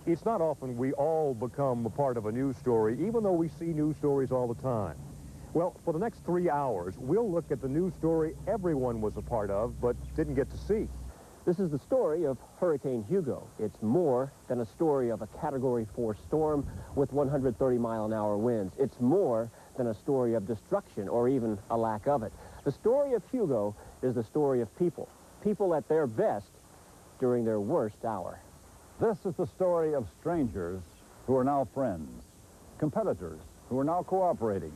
It's not often we all become a part of a news story, even though we see news stories all the time. Well, for the next 3 hours, we'll look at the news story everyone was a part of, but didn't get to see. This is the story of Hurricane Hugo. It's more than a story of a Category 4 storm with 130-mile-an-hour winds. It's more than a story of destruction or even a lack of it. The story of Hugo is the story of people. People at their best during their worst hour. This is the story of strangers who are now friends, competitors who are now cooperating.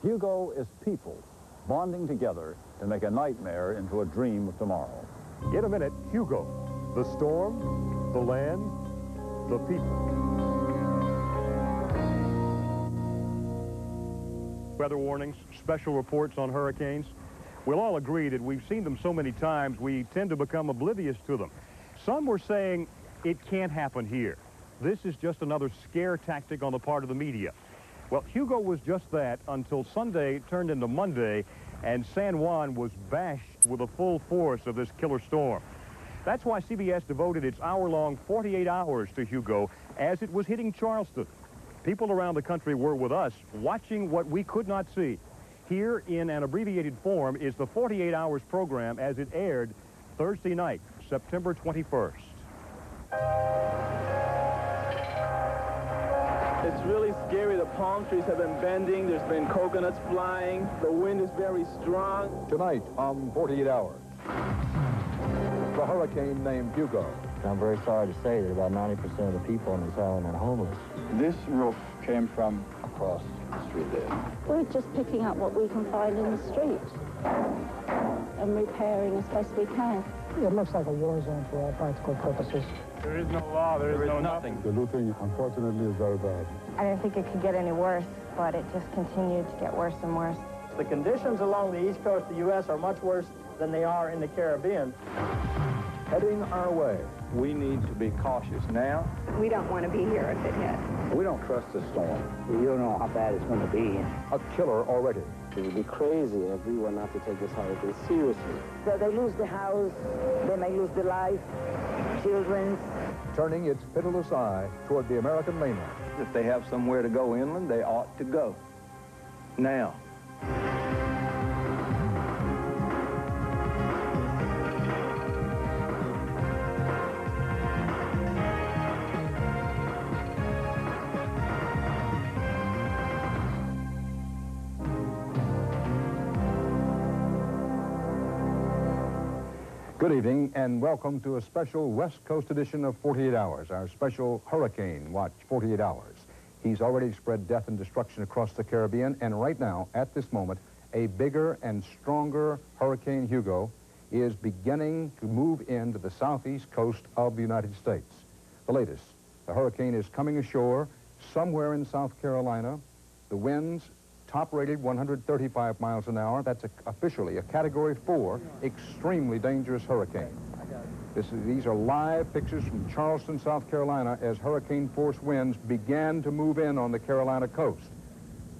Hugo is people bonding together to make a nightmare into a dream of tomorrow. In a minute, Hugo, the storm, the land, the people. Weather warnings, special reports on hurricanes. We'll all agree that we've seen them so many times, we tend to become oblivious to them. Some were saying, it can't happen here. This is just another scare tactic on the part of the media. Well, Hugo was just that until Sunday turned into Monday, and San Juan was bashed with the full force of this killer storm. That's why CBS devoted its hour-long 48 hours to Hugo as it was hitting Charleston. People around the country were with us, watching what we could not see. Here, in an abbreviated form, is the 48 hours program as it aired Thursday night, September 21st. It's really scary. The palm trees have been bending. There's been coconuts flying. The wind is very strong. Tonight on 48 Hours, the hurricane named Hugo. I'm very sorry to say that about 90% of the people on this island are homeless. This roof came from across the street there. We're just picking up what we can find in the street and repairing as best we can. It looks like a war zone for all practical purposes. There is no law, there is no nothing. The looting, unfortunately, is very bad. I didn't think it could get any worse, but it just continued to get worse and worse. The conditions along the east coast of the U.S. are much worse than they are in the Caribbean. Heading our way. We need to be cautious now. We don't want to be here if it hits. We don't trust the storm. You don't know how bad it's going to be. A killer already. It would be crazy if everyone not to take this hurricane seriously. They lose the house, they may lose their life, children. Turning its pitiless eye toward the American mainland. If they have somewhere to go inland, they ought to go. Now. Good evening and welcome to a special West Coast edition of 48 Hours, our special Hurricane Watch 48 Hours. He's already spread death and destruction across the Caribbean, and right now, at this moment, a bigger and stronger Hurricane Hugo is beginning to move into the southeast coast of the United States. The latest, the hurricane is coming ashore somewhere in South Carolina. The winds top-rated 135 miles an hour. That's officially a Category 4 extremely dangerous hurricane. These are live pictures from Charleston, South Carolina, as hurricane-force winds began to move in on the Carolina coast.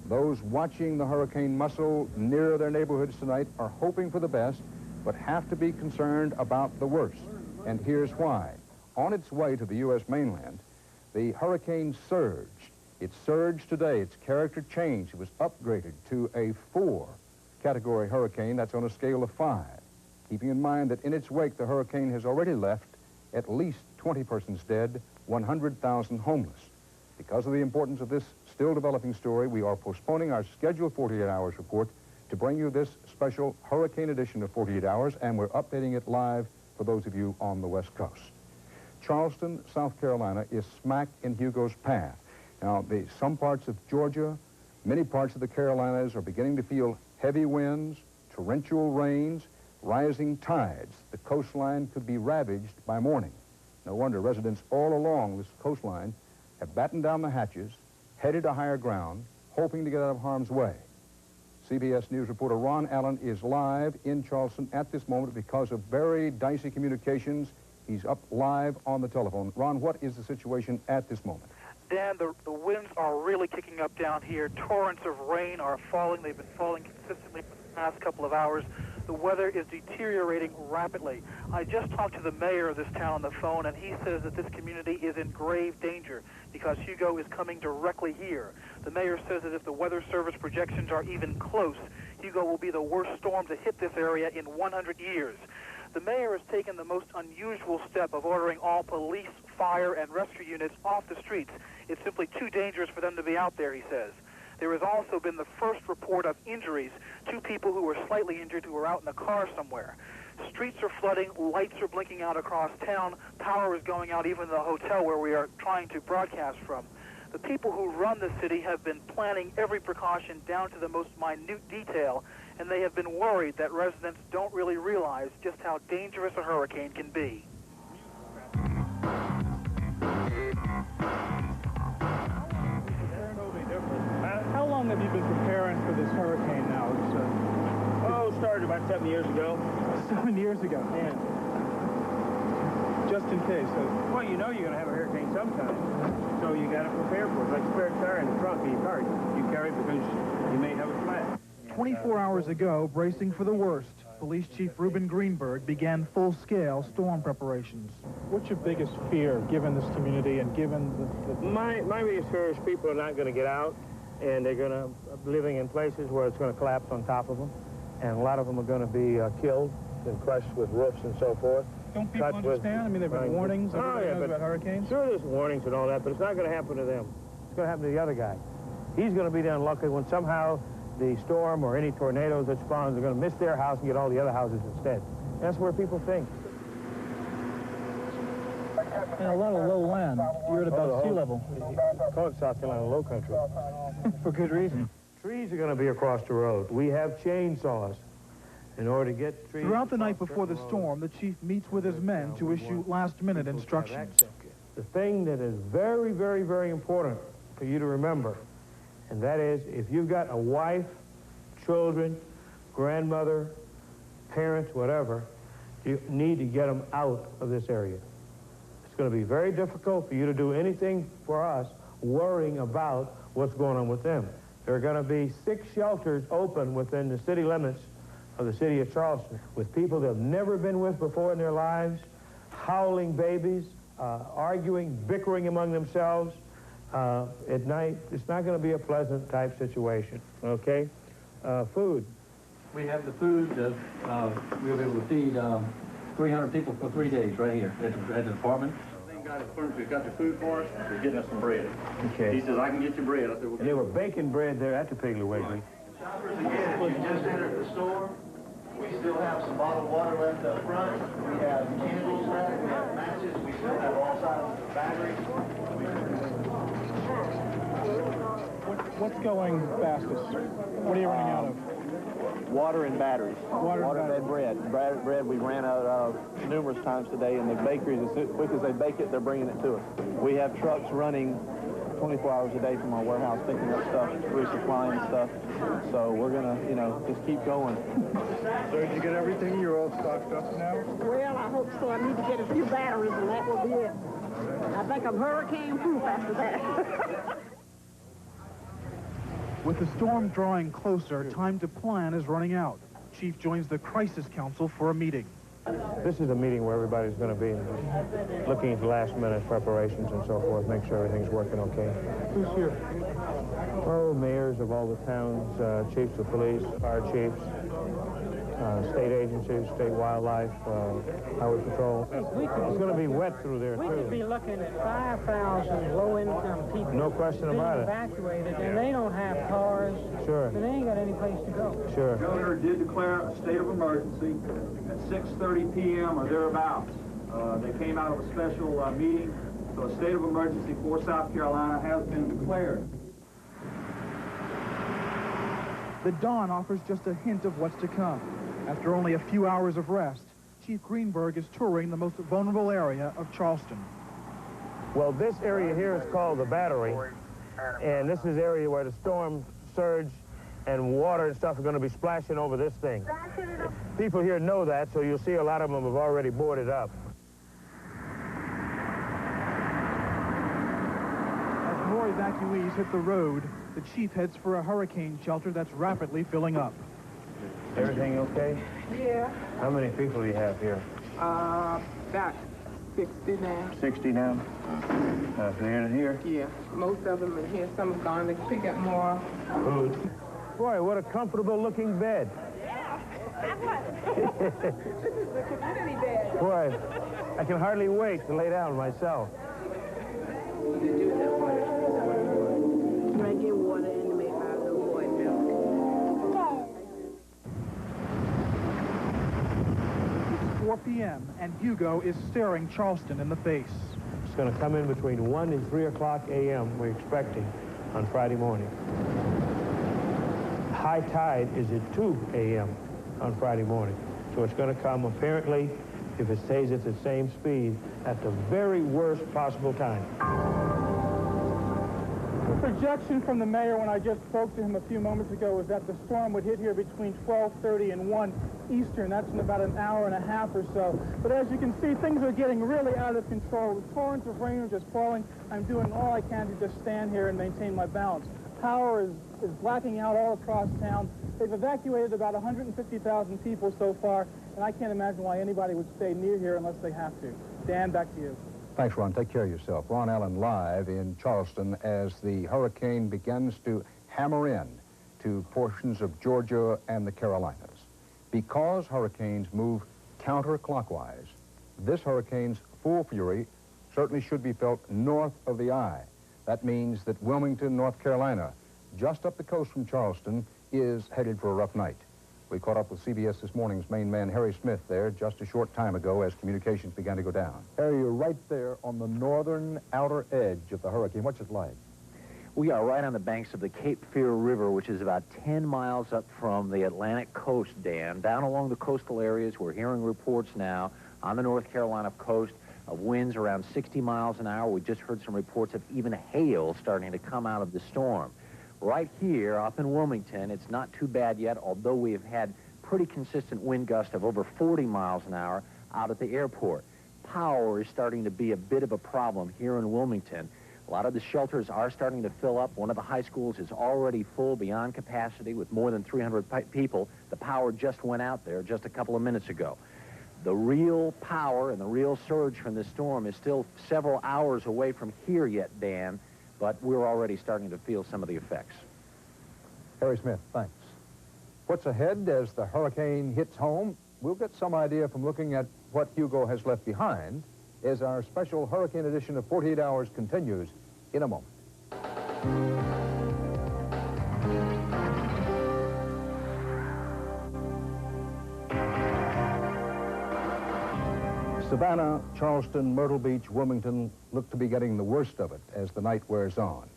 Those watching the hurricane muscle near their neighborhoods tonight are hoping for the best, but have to be concerned about the worst. And here's why. On its way to the U.S. mainland, the hurricane surged. It surged today. Its character changed. It was upgraded to a 4 category hurricane. That's on a scale of 5. Keeping in mind that in its wake, the hurricane has already left at least 20 persons dead, 100,000 homeless. Because of the importance of this still developing story, we are postponing our scheduled 48 Hours report to bring you this special hurricane edition of 48 Hours, and we're updating it live for those of you on the West Coast. Charleston, South Carolina is smack in Hugo's path. Now, some parts of Georgia, many parts of the Carolinas are beginning to feel heavy winds, torrential rains, rising tides. The coastline could be ravaged by morning. No wonder residents all along this coastline have battened down the hatches, headed to higher ground, hoping to get out of harm's way. CBS News reporter Ron Allen is live in Charleston at this moment because of very dicey communications. He's up live on the telephone. Ron, what is the situation at this moment? Dan, the winds are really kicking up down here. Torrents of rain are falling. They've been falling consistently for the Last couple of hours, the weather is deteriorating rapidly. I just talked to the mayor of this town on the phone, and he says that this community is in grave danger because Hugo is coming directly here. The mayor says that if the Weather Service projections are even close, Hugo will be the worst storm to hit this area in 100 years. The mayor has taken the most unusual step of ordering all police, fire, and rescue units off the streets. It's simply too dangerous for them to be out there, he says. There has also been the first report of injuries, 2 people who were slightly injured who were out in a car somewhere. Streets are flooding, lights are blinking out across town, power is going out even in the hotel where we are trying to broadcast from. The people who run the city have been planning every precaution down to the most minute detail, and they have been worried that residents don't really realize just how dangerous a hurricane can be. How long have you been preparing for this hurricane now? Started about 7 years ago. 7 years ago? Yeah. Just in case. Well, you know you're going to have a hurricane sometime, so you got to prepare for it. Like a spare tire in the trunk of your car, you carry it because you may have a flat. 24 hours ago, bracing for the worst, Police Chief Reuben Greenberg began full-scale storm preparations. What's your biggest fear, given this community and given the... My biggest fear is people are not going to get out, and they're going to be living in places where it's going to collapse on top of them, and a lot of them are going to be killed and crushed with roofs and so forth. Don't people understand? I mean, there have been warnings about hurricanes. Sure, there's warnings and all that, but it's not going to happen to them. It's going to happen to the other guy. He's going to be down lucky when somehow the storm or any tornadoes that spawns are going to miss their house and get all the other houses instead. That's where people think. And a lot of low land. You're at about sea level. Call it South Carolina low country. For good reason. Trees are going to be across the road. We have chainsaws in order to get trees. Throughout the night before the storm, the chief meets with his men to issue last-minute instructions. The thing that is very, very, very important for you to remember, and that is, if you've got a wife, children, grandmother, parents, whatever, you need to get them out of this area. It's going to be very difficult for you to do anything for us worrying about what's going on with them. There are going to be 6 shelters open within the city limits of the city of Charleston with people they've never been with before in their lives, howling babies, arguing, bickering among themselves. At night, it's not going to be a pleasant type situation, okay? Food. We have the food that we'll be able to feed 300 people for 3 days right here at the department. The guy at the furnace got the food for us. They're getting us some bread. Okay. He says, I can get you bread. I said, well, and they were baking bread there at the Piggly Wiggly. Shoppers, again, if you just entered the store, we still have some bottled water left up front. We have candles left. We have matches. We still have all sizes of batteries. What's going fastest? What are you running out of? Water and batteries. Water and bread. Bread we ran out of numerous times today, and the bakeries, as quick as they bake it, they're bringing it to us. We have trucks running 24 hours a day from our warehouse picking up stuff, resupplying stuff. So we're going to, just keep going. So did you get everything? You're all stocked up now? Well, I hope so. I need to get a few batteries, and that will be it. I think I'm hurricane-proof after that. With the storm drawing closer, time to plan is running out. Chief joins the Crisis Council for a meeting. This is a meeting where everybody's going to be looking at the last-minute preparations and so forth, make sure everything's working okay. Who's here? Oh, mayors of all the towns, chiefs of police, fire chiefs, state agencies, state wildlife, highway patrol. It's going to be wet through there, We too. could be looking at 5,000 low-income people. No question being about it. evacuated, and they don't have cars. Sure. So they ain't got any place to go. Sure. The governor did declare a state of emergency at 6:30 p.m. or thereabouts. They came out of a special meeting, so a state of emergency for South Carolina has been declared. The dawn offers just a hint of what's to come. After only a few hours of rest, Chief Greenberg is touring the most vulnerable area of Charleston. Well, this area here is called the Battery, and this is the area where the storm surge and water and stuff are going to be splashing over this thing. People here know that, so you'll see a lot of them have already boarded up. As more evacuees hit the road, the chief heads for a hurricane shelter that's rapidly filling up. Everything okay? Yeah. How many people do you have here? About 60 now. 60 now. Here and here? Yeah. Most of them are here. Some are gone. They can pick up more. Food. Boy, what a comfortable looking bed. This is the community bed. Boy, I can hardly wait to lay down myself. I get water in to make my little boy milk. It's 4 p.m. and Hugo is staring Charleston in the face. It's going to come in between 1 and 3 o'clock a.m. we're expecting on Friday morning. High tide is at 2 a.m. on Friday morning. So it's going to come, apparently, if it stays at the same speed, at the very worst possible time. The projection from the mayor when I just spoke to him a few moments ago was that the storm would hit here between 12:30 and 1 Eastern. That's in about an hour and a half or so. But as you can see, things are getting really out of control. The torrents of rain are just falling. I'm doing all I can to just stand here and maintain my balance. Power is blacking out all across town. They've evacuated about 150,000 people so far, and I can't imagine why anybody would stay near here unless they have to. Dan, back to you. Thanks, Ron. Take care of yourself. Ron Allen live in Charleston as the hurricane begins to hammer in to portions of Georgia and the Carolinas. Because hurricanes move counterclockwise, this hurricane's full fury certainly should be felt north of the eye. That means that Wilmington, North Carolina, just up the coast from Charleston, is headed for a rough night. We caught up with CBS This Morning's main man, Harry Smith, there just a short time ago as communications began to go down. Harry, you're right there on the northern outer edge of the hurricane. What's it like? We are right on the banks of the Cape Fear River, which is about 10 miles up from the Atlantic coast, Dan. Down along the coastal areas, we're hearing reports now on the North Carolina coast of winds around 60 miles an hour. We just heard some reports of even hail starting to come out of the storm. Right here, up in Wilmington, it's not too bad yet, although we have had pretty consistent wind gusts of over 40 miles an hour out at the airport. Power is starting to be a bit of a problem here in Wilmington. A lot of the shelters are starting to fill up. One of the high schools is already full beyond capacity with more than 300 people. The power just went out there just a couple of minutes ago. The real power and the real surge from this storm is still several hours away from here yet, Dan, but we're already starting to feel some of the effects. Harry Smith, thanks. What's ahead as the hurricane hits home? We'll get some idea from looking at what Hugo has left behind as our special hurricane edition of 48 Hours continues in a moment. Savannah, Charleston, Myrtle Beach, Wilmington look to be getting the worst of it as the night wears on.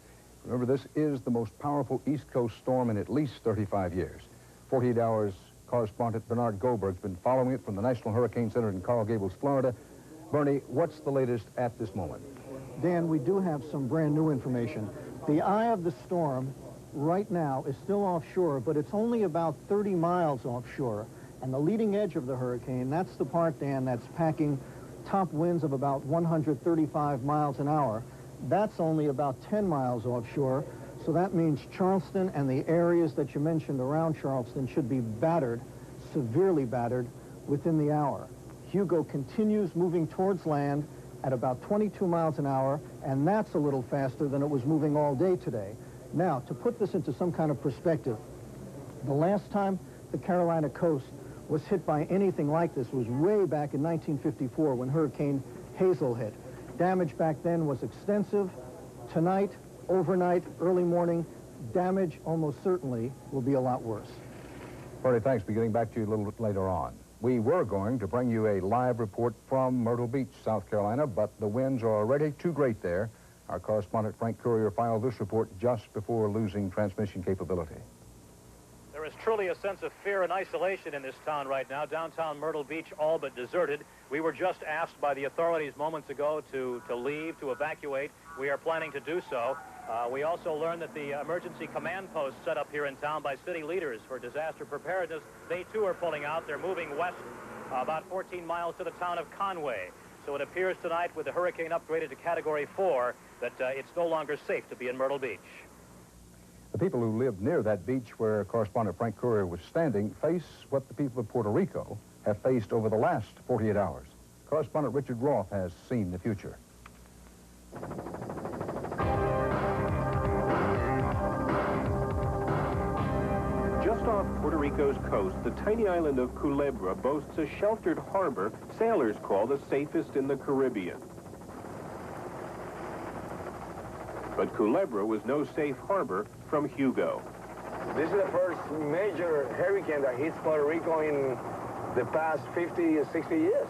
Remember, this is the most powerful East Coast storm in at least 35 years. 48 Hours correspondent Bernard Goldberg's been following it from the National Hurricane Center in Coral Gables, Florida. Bernie, what's the latest at this moment? Dan, we do have some brand new information. The eye of the storm right now is still offshore, but it's only about 30 miles offshore. And the leading edge of the hurricane, that's the part, Dan, that's packing top winds of about 135 miles an hour. That's only about 10 miles offshore. So that means Charleston and the areas that you mentioned around Charleston should be battered, severely battered, within the hour. Hugo continues moving towards land at about 22 miles an hour, and that's a little faster than it was moving all day today. Now, to put this into some kind of perspective, the last time the Carolina coast was hit by anything like this was way back in 1954 when Hurricane Hazel hit. Damage back then was extensive. Tonight, overnight, early morning, damage almost certainly will be a lot worse. Bernie, thanks. Be getting back to you a little bit later on. We were going to bring you a live report from Myrtle Beach, South Carolina, but the winds are already too great there. Our correspondent Frank Courier filed this report just before losing transmission capability. There is truly a sense of fear and isolation in this town right now. Downtown Myrtle Beach all but deserted. We were just asked by the authorities moments ago to leave, to evacuate. We are planning to do so. We also learned that the emergency command post set up here in town by city leaders for disaster preparedness, they too are pulling out. They're moving west about 14 miles to the town of Conway. So it appears tonight, with the hurricane upgraded to Category 4, that it's no longer safe to be in Myrtle Beach. The people who live near that beach where correspondent Frank Courier was standing face what the people of Puerto Rico have faced over the last 48 hours. Correspondent Richard Roth has seen the future. Just off Puerto Rico's coast, the tiny island of Culebra boasts a sheltered harbor sailors call the safest in the Caribbean. But Culebra was no safe harbor from Hugo. This is the first major hurricane that hits Puerto Rico in the past 50 or 60 years.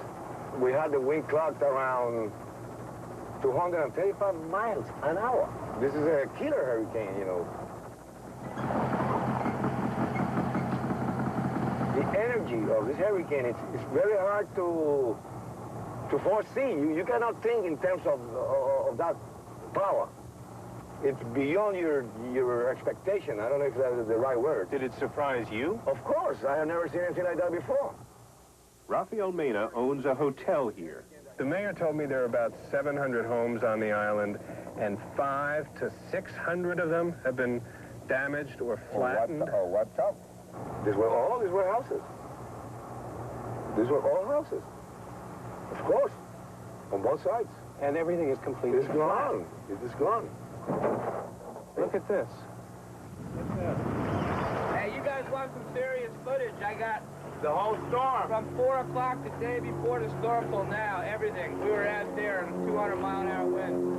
We had the wind clocked around 235 miles an hour. This is a killer hurricane, you know. The energy of this hurricane, it's very hard to foresee. You cannot think in terms of that power. It's beyond your expectation. I don't know if that is the right word. Did it surprise you? Of course. I have never seen anything like that before. Rafael Mena owns a hotel here. The mayor told me there are about 700 homes on the island, and 500 to 600 of them have been damaged or flattened. Or wiped out. These were houses. These were all houses. Of course. On both sides. And everything is completely It's gone. It is gone. Look at this. Hey, you guys want some serious footage? I got the whole storm. From 4 o'clock the day before the storm till now, everything. We were out there in 200-mile-an-hour winds.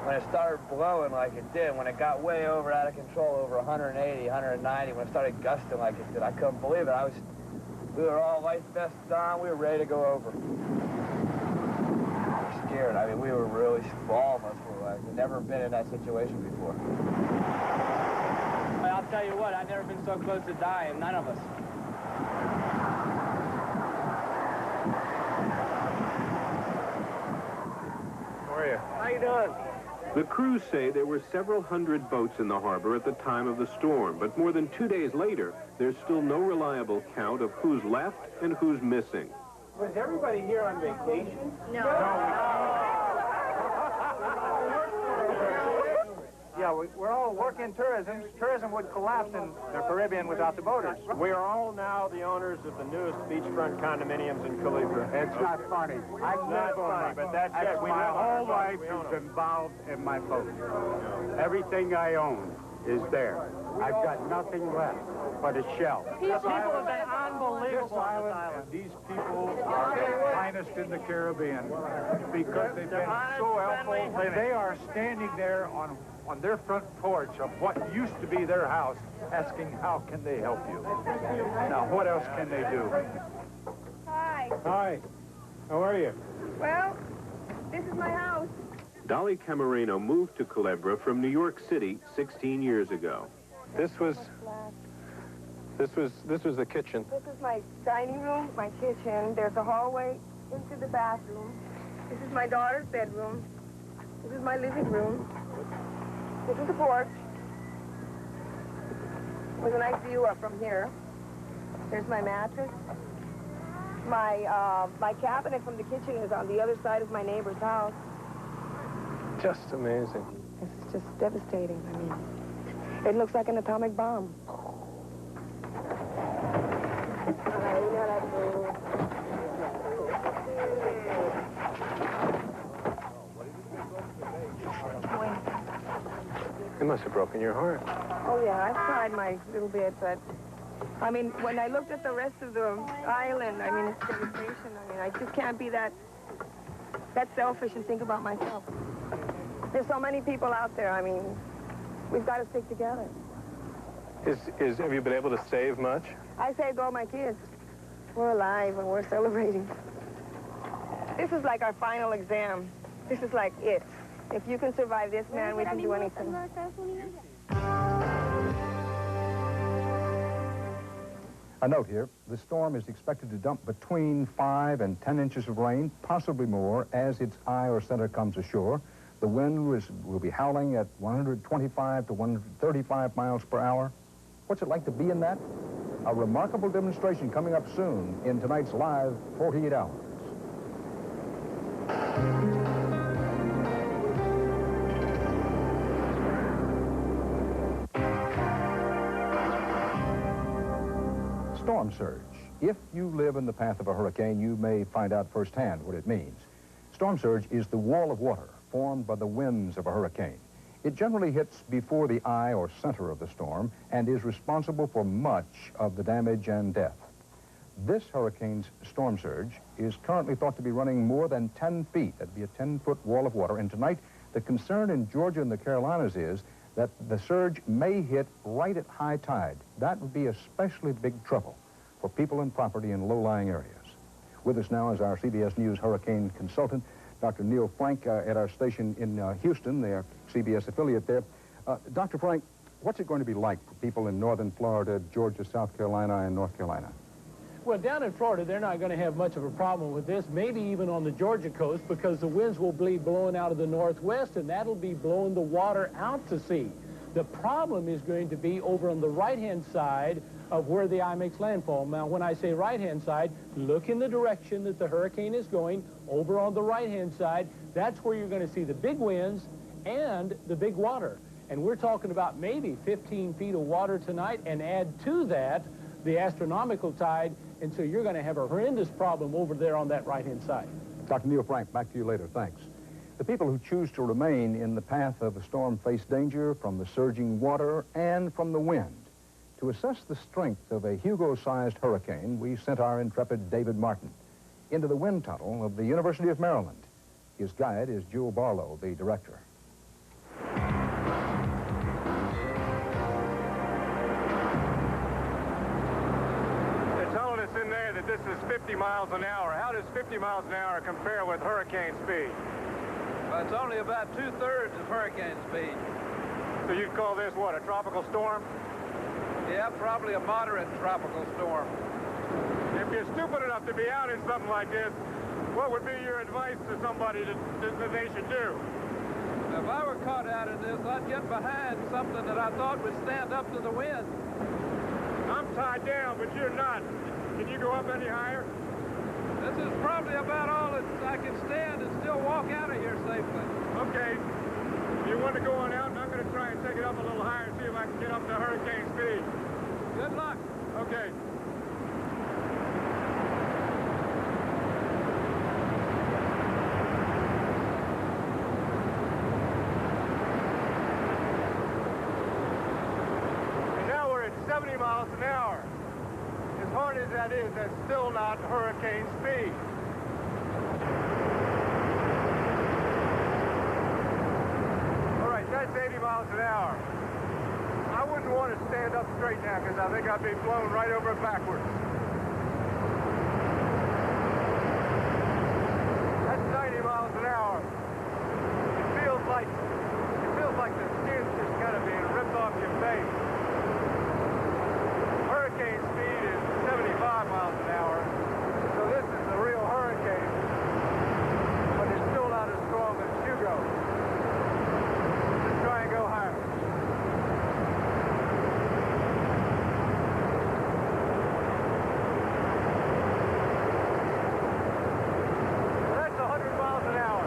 When it started blowing like it did, when it got way out of control, over 180, 190, when it started gusting like it did, I couldn't believe it. We were all life vests on. We were ready to go over. We were scared. I mean, we were really, all of us were like, we've never been in that situation before. I'll tell you what, I've never been so close to dying, none of us. How are you? How you doing? The crews say there were several hundred boats in the harbor at the time of the storm, but more than 2 days later, there's still no reliable count of who's left and who's missing. Was everybody here on vacation? No. Yeah, we're all working tourism. Tourism would collapse in the Caribbean without the boaters. We are all now the owners of the newest beachfront condominiums in Culebra. It's not funny. It's not funny, but that's just my whole life is involved in my boat. Everything I own is there. I've got nothing left but a shell. People have been unbelievable on this island. These people are the finest in the Caribbean because they've been so helpful. They are standing there on their front porch of what used to be their house, asking how can they help you. Now, what else can they do? Hi. Hi. How are you? Well, this is my house. Dolly Camareno moved to Culebra from New York City 16 years ago. This was the kitchen. This is my dining room, my kitchen. There's a hallway into the bathroom. This is my daughter's bedroom. This is my living room. This is the porch with a nice view up from here. There's my mattress. My cabinet from the kitchen is on the other side of my neighbor's house. Just amazing. It's just devastating. I mean, it looks like an atomic bomb. It must have broken your heart. Oh, yeah, I've cried my little bit, but, I mean, when I looked at the rest of the island, I mean, it's devastation. I mean, I just can't be that selfish and think about myself. There's so many people out there. I mean, we've got to stick together. Have you been able to save much? I saved all my kids. We're alive and we're celebrating. This is like our final exam. This is like it. If you can survive this, man, we can do anything. A note here, the storm is expected to dump between 5 and 10 inches of rain, possibly more, as its eye or center comes ashore. The wind will be howling at 125 to 135 miles per hour. What's it like to be in that? A remarkable demonstration coming up soon in tonight's live 48 Hours. storm surge. If you live in the path of a hurricane, you may find out firsthand what it means. Storm surge is the wall of water formed by the winds of a hurricane. It generally hits before the eye or center of the storm and is responsible for much of the damage and death. This hurricane's storm surge is currently thought to be running more than 10 feet. That'd be a 10-foot wall of water. And tonight, the concern in Georgia and the Carolinas is that the surge may hit right at high tide. That would be especially big trouble for people and property in low-lying areas. With us now is our CBS News hurricane consultant, Dr. Neil Frank, at our station in Houston, their CBS affiliate there. Dr. Frank, what's it going to be like for people in northern Florida, Georgia, South Carolina, and North Carolina? Well, down in Florida, they're not going to have much of a problem with this, maybe even on the Georgia coast, because the winds will be blowing out of the northwest, and that'll be blowing the water out to sea. The problem is going to be over on the right-hand side of where the eye makes landfall. Now, when I say right-hand side, look in the direction that the hurricane is going. Over on the right-hand side, that's where you're going to see the big winds and the big water. And we're talking about maybe 15 feet of water tonight, and add to that the astronomical tide, and so you're going to have a horrendous problem over there on that right-hand side. Dr. Neil Frank, back to you later. Thanks. The people who choose to remain in the path of the storm face danger from the surging water and from the wind. To assess the strength of a Hugo-sized hurricane, we sent our intrepid David Martin into the wind tunnel of the University of Maryland. His guide is Jewel Barlow, the director. In there that this is 50 miles an hour. How does 50 miles an hour compare with hurricane speed? Well, it's only about 2/3 of hurricane speed. So you'd call this, what, a tropical storm? Yeah, probably a moderate tropical storm. If you're stupid enough to be out in something like this, what would be your advice to somebody that they should do? If I were caught out in this, I'd get behind something that I thought would stand up to the wind. I'm tied down, but you're not. Can you go up any higher? This is probably about all that I can stand and still walk out of here safely. Okay. You want to go on out, and I'm going to try and take it up a little higher and see if I can get up to hurricane speed. Good luck. Okay. And now we're at 70 miles an hour. As hard as that is, that's still not hurricane speed. All right, that's 80 miles an hour. I wouldn't want to stand up straight now because I think I'd be blown right over backwards. That's 90 miles an hour. It feels like the skin's just kind of being ripped off your face. Hurricane speed is 75 miles an hour, so this is a real hurricane, but it's still not as strong as Hugo. Just try and go higher. That's 100 miles an hour.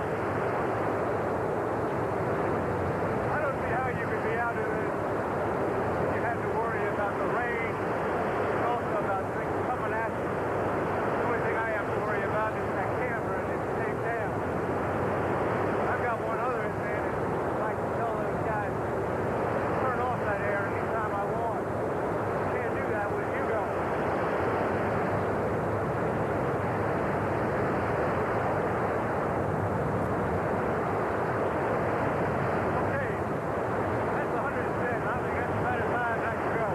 I don't see how you could be out of this if you had to worry about the rain. About things coming at you. The only thing I have to worry about is that camera and it's taped down. I've got one other advantage. I can tell those guys to turn off that air anytime I want. Can't do that with Hugo. Okay, that's 110. I think that's about as high as I can go.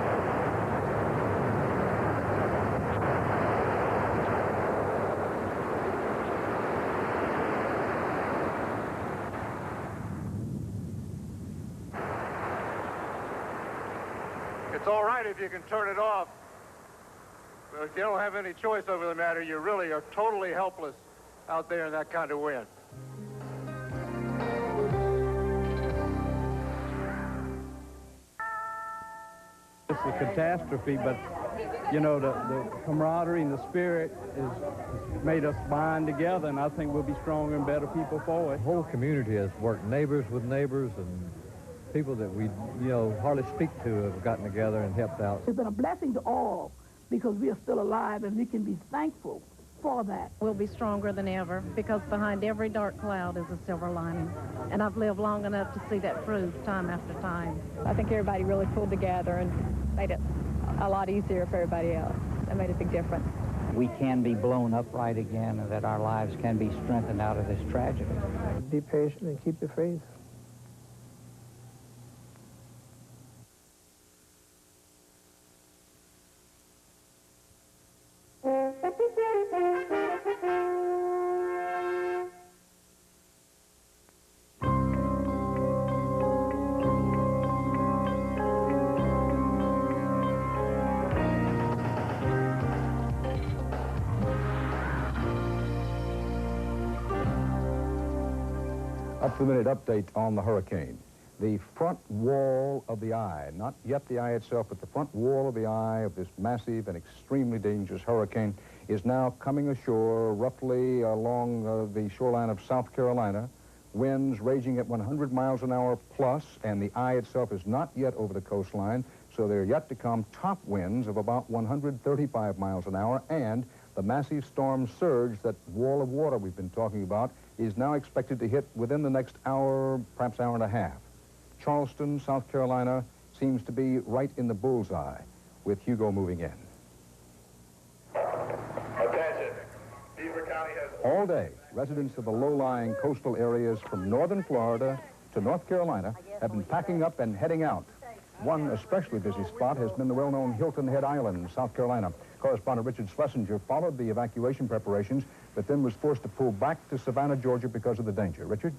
It's all right if you can turn it off. But if you don't have any choice over the matter, you really are totally helpless out there in that kind of wind. It's a catastrophe, but, you know, the camaraderie and the spirit has made us bind together, and I think we'll be stronger and better people for it. The whole community has worked, neighbors with neighbors, and people that we, hardly speak to have gotten together and helped out. It's been a blessing to all, because we are still alive, and we can be thankful for that. We'll be stronger than ever, because behind every dark cloud is a silver lining. And I've lived long enough to see that proved time after time. I think everybody really pulled together and made it a lot easier for everybody else. That made a big difference. We can be blown upright again, and that our lives can be strengthened out of this tragedy. Be patient and keep your faith. Up-to-the-minute update on the hurricane. The front wall of the eye, not yet the eye itself, but the front wall of the eye of this massive and extremely dangerous hurricane is now coming ashore roughly along the shoreline of South Carolina. Winds raging at 100 miles an hour plus, and the eye itself is not yet over the coastline, so there are yet to come top winds of about 135 miles an hour, and the massive storm surge, that wall of water we've been talking about, is now expected to hit within the next hour, perhaps hour and a half. Charleston, South Carolina, seems to be right in the bullseye, with Hugo moving in. Attention. Beaver County has... All day, residents of the low-lying coastal areas from northern Florida to North Carolina have been packing up and heading out. One especially busy spot has been the well-known Hilton Head Island, South Carolina. Correspondent Richard Schlesinger followed the evacuation preparations, but then was forced to pull back to Savannah, Georgia because of the danger. Richard?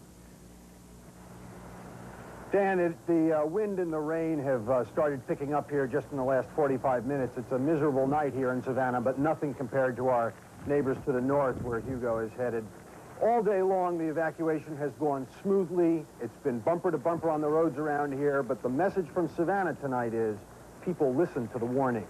Dan, the wind and the rain have started picking up here just in the last 45 minutes. It's a miserable night here in Savannah, but nothing compared to our neighbors to the north where Hugo is headed. All day long, the evacuation has gone smoothly. It's been bumper to bumper on the roads around here, but the message from Savannah tonight is people listen to the warnings.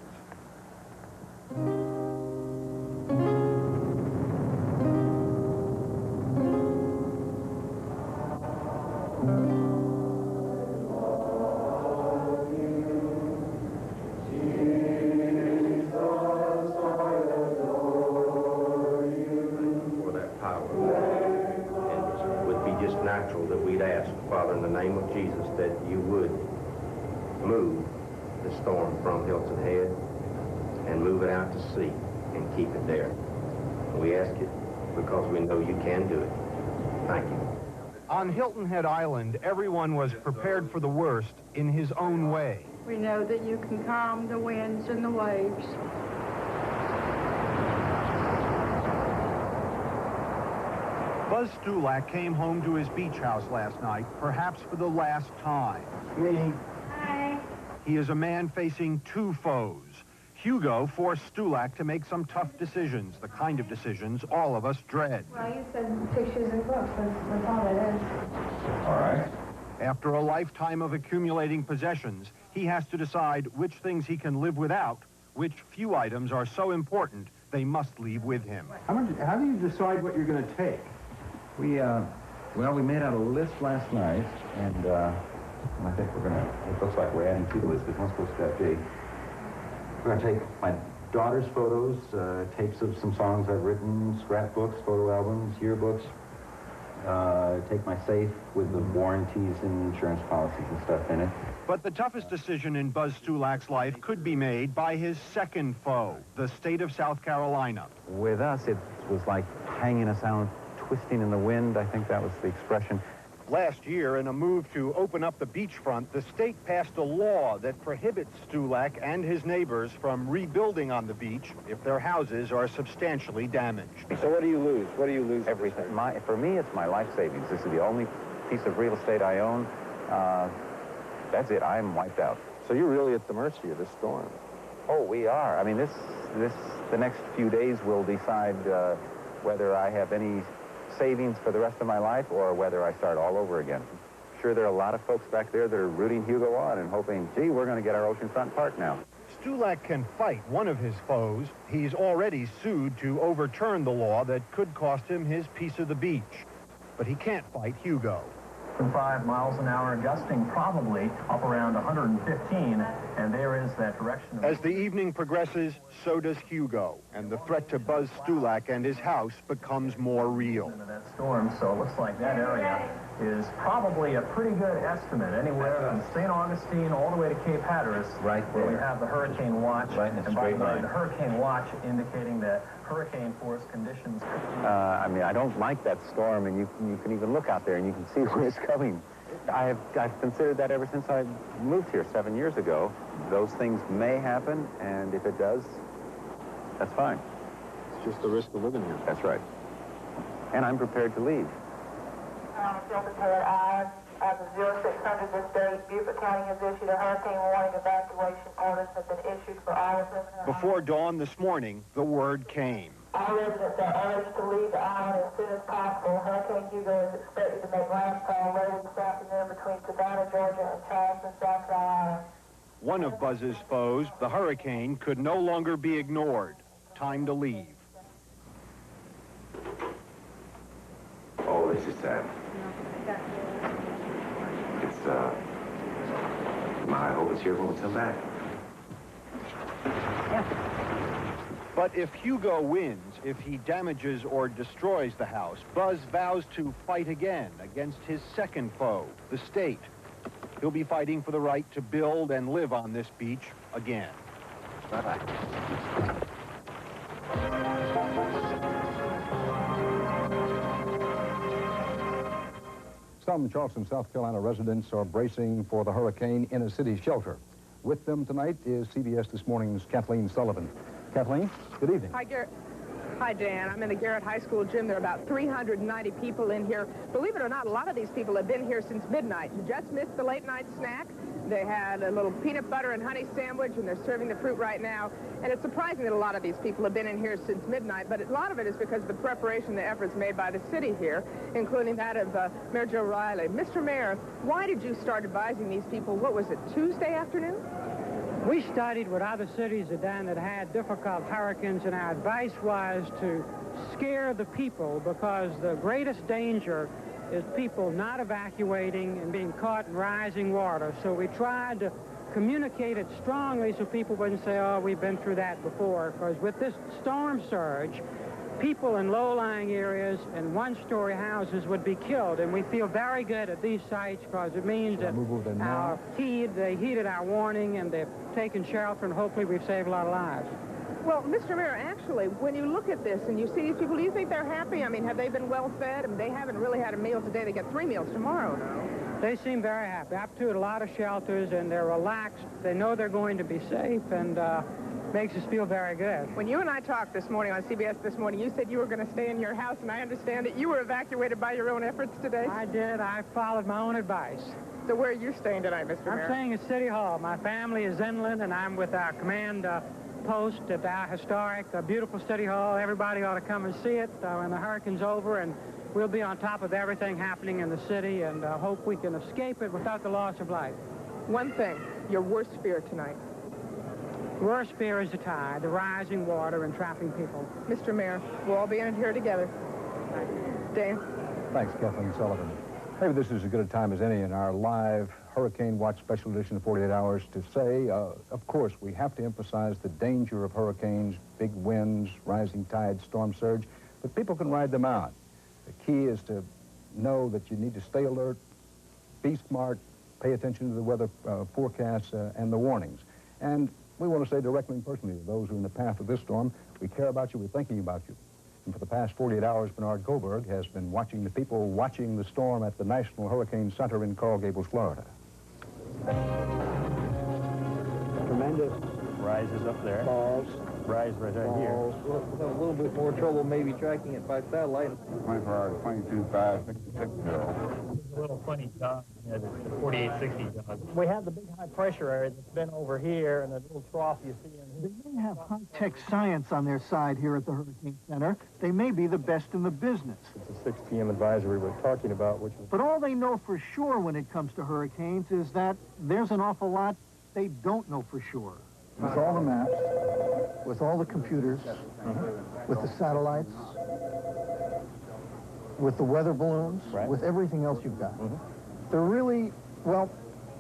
Father, in the name of Jesus, that you would move the storm from Hilton Head and move it out to sea and keep it there. We ask it because we know you can do it. Thank you. On Hilton Head Island, everyone was prepared for the worst in his own way. We know that you can calm the winds and the waves. Buzz Stulak came home to his beach house last night, perhaps for the last time. Me. Hi. He is a man facing two foes. Hugo forced Stulak to make some tough decisions, the kind of decisions all of us dread. Well, you said pictures and books. That's all it is. All right. After a lifetime of accumulating possessions, he has to decide which things he can live without, which few items are so important they must leave with him. How do you decide what you're going to take? We made out a list last night, and I think it looks like we're adding to the list, because one supposed to have B. We're going to take my daughter's photos, tapes of some songs I've written, scrapbooks, photo albums, yearbooks, take my safe with the warranties and insurance policies and stuff in it. But the toughest decision in Buzz Stulak's life could be made by his second foe, the state of South Carolina. With us, it was like hanging us out, twisting in the wind. I think that was the expression. Last year, in a move to open up the beachfront, the state passed a law that prohibits Stulak and his neighbors from rebuilding on the beach if their houses are substantially damaged. So what do you lose? What do you lose? Everything. For me, it's my life savings. This is the only piece of real estate I own. That's it. I'm wiped out. So you're really at the mercy of this storm. Oh, we are. I mean, the next few days will decide whether I have any savings for the rest of my life or whether I start all over again. Sure, there are a lot of folks back there that are rooting Hugo on and hoping, gee, we're going to get our oceanfront park now. Stulak can fight one of his foes. He's already sued to overturn the law that could cost him his piece of the beach. But he can't fight Hugo. 5 miles an hour, gusting probably up around 115, and there is that direction. As the evening progresses, so does Hugo, and the threat to Buzz Stulak and his house becomes more real. That storm, so it looks like that area is probably a pretty good estimate, anywhere from St. Augustine all the way to Cape Hatteras, right there, where we have the hurricane watch. Right in the straight line. The hurricane watch indicating that hurricane force conditions. I mean, I don't like that storm, and you can even look out there and you can see where it's coming. I've considered that ever since I moved here 7 years ago. Those things may happen, and if it does, that's fine. It's just the risk of living here. That's right. And I'm prepared to leave. Secretary Ives, as of 0600 this day, Beaufort County has issued a hurricane warning. Evacuation orders have been issued for all residents. Before dawn this morning, the word came. All residents are urged to leave the island as soon as possible. Hurricane Hugo is expected to make landfall later this afternoon between Savannah, Georgia, and Charleston, South Carolina. One of Buzz's foes, the hurricane, could no longer be ignored. Time to leave. Oh, this is sad. It's, I hope it's here when we come back. But if Hugo wins, if he damages or destroys the house, Buzz vows to fight again against his second foe, the state. He'll be fighting for the right to build and live on this beach again. Bye-bye. Some Charleston, South Carolina residents are bracing for the hurricane in a city shelter. With them tonight is CBS This Morning's Kathleen Sullivan. Kathleen, good evening. Hi, Garrett. Hi, Dan. I'm in the Garrett High School gym. There are about 390 people in here. Believe it or not, a lot of these people have been here since midnight. You just missed the late-night snack. They had a little peanut butter and honey sandwich, and they're serving the fruit right now. And it's surprising that a lot of these people have been in here since midnight, but a lot of it is because of the preparation, the efforts made by the city here, including that of Mayor Joe Riley. Mr. Mayor, why did you start advising these people, what was it, Tuesday afternoon? We studied what other cities had done that had difficult hurricanes, and our advice was to scare the people, because the greatest danger is people not evacuating and being caught in rising water. So we tried to communicate it strongly so people wouldn't say, oh, we've been through that before, because with this storm surge, people in low-lying areas and one-story houses would be killed, and we feel very good at these sites because it means that they heeded our warning, and they've taken shelter, and hopefully we've saved a lot of lives. Well, Mr. Mayor, actually, when you look at this and you see these people, do you think they're happy? I mean, have they been well fed? I mean, they haven't really had a meal today. They get 3 meals tomorrow, no? They seem very happy. I've toured a lot of shelters, and they're relaxed. They know they're going to be safe, and makes us feel very good. When you and I talked this morning on CBS This Morning, you said you were going to stay in your house, and I understand that you were evacuated by your own efforts today. I did. I followed my own advice. So where are you staying tonight, Mr. Mayor? I'm staying at City Hall. My family is inland, and I'm with our command post at our historic, beautiful City Hall. Everybody ought to come and see it when the hurricane's over, and we'll be on top of everything happening in the city, and hope we can escape it without the loss of life. One thing, your worst fear tonight. Worst fear is the tide, the rising water, and trapping people. Mr. Mayor, we'll all be in it here together. Dan. Thanks, Kathleen Sullivan. Maybe this is as good a time as any in our live Hurricane Watch Special Edition of 48 Hours to say, of course, we have to emphasize the danger of hurricanes, big winds, rising tides, storm surge, but people can ride them out. The key is to know that you need to stay alert, be smart, pay attention to the weather forecasts and the warnings. And we want to say directly and personally to those who are in the path of this storm, we care about you, we're thinking about you. And for the past 48 hours, Bernard Goldberg has been watching the people watching the storm at the National Hurricane Center in Coral Gables, Florida. Tremendous rises up there. Falls. Rise right here. We'll have a little bit more trouble maybe tracking it by satellite. 24 hours, 22.5, 66 0. It's a little funny job, the 4860 job. We have the big high pressure area that's been over here, and the little trough you see in here. They may have high-tech science on their side here at the Hurricane Center. They may be the best in the business. It's a 6 p.m. advisory we're talking about, which is... But all they know for sure when it comes to hurricanes is that there's an awful lot they don't know for sure. With all the maps, with all the computers, with the satellites, with the weather balloons, with everything else you've got. There really, well,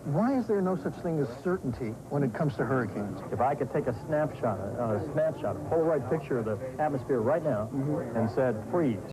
why is there no such thing as certainty when it comes to hurricanes? If I could take a snapshot, a Polaroid picture of the atmosphere right now, and said freeze,